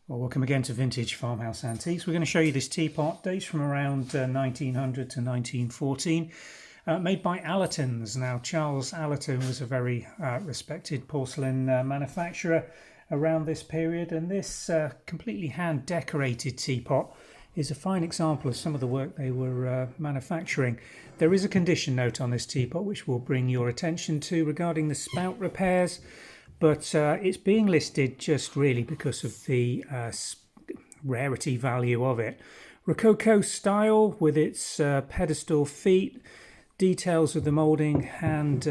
Well, welcome again to Vintage Farmhouse Antiques. We're going to show you this teapot, dates from around 1900 to 1914, made by Allertons. Now, Charles Allerton was a very respected porcelain manufacturer around this period, and this completely hand-decorated teapot is a fine example of some of the work they were manufacturing. There is a condition note on this teapot which we'll bring your attention to regarding the spout repairs, but it's being listed just really because of the rarity value of it. Rococo style with its pedestal feet, details of the moulding hand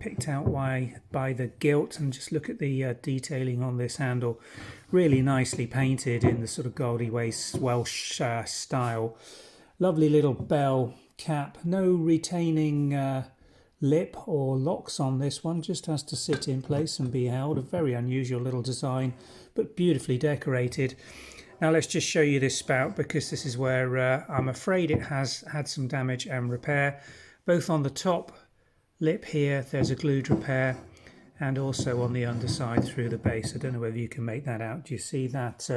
picked out by the gilt, and just look at the detailing on this handle, really nicely painted in the sort of Gowdy Welsh style. Lovely little bell cap, no retaining lip or locks on this one, just has to sit in place and be held. A very unusual little design, but beautifully decorated. Now let's just show you this spout, because this is where I'm afraid it has had some damage and repair. Both on the top lip here there's a glued repair, and also on the underside through the base. I don't know whether you can make that out. Do you see that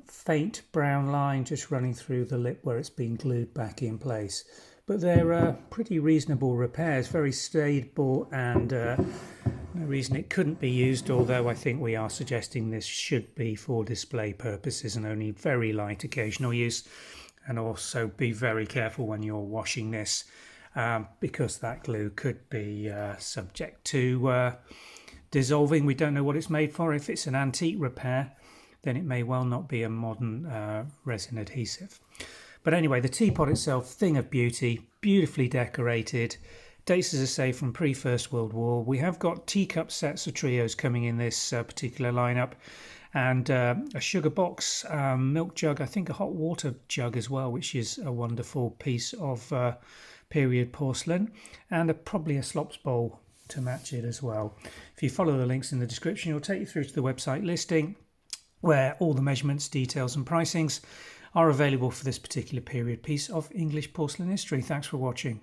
faint brown line just running through the lip where it's been glued back in place? But they're pretty reasonable repairs, very stable, and no reason it couldn't be used, although I think we are suggesting this should be for display purposes and only very light occasional use. And also be very careful when you're washing this, because that glue could be subject to dissolving. We don't know what it's made for. If it's an antique repair, then it may well not be a modern resin adhesive. But anyway, the teapot itself, thing of beauty, beautifully decorated. Dates, as I say, from pre-First World War. We have got teacup sets of trios coming in this particular lineup, and a sugar box, milk jug, I think a hot water jug as well, which is a wonderful piece of period porcelain, and probably a slops bowl to match it as well. If you follow the links in the description, it'll take you through to the website listing, where all the measurements, details and pricings are available for this particular period piece of English porcelain history. Thanks for watching.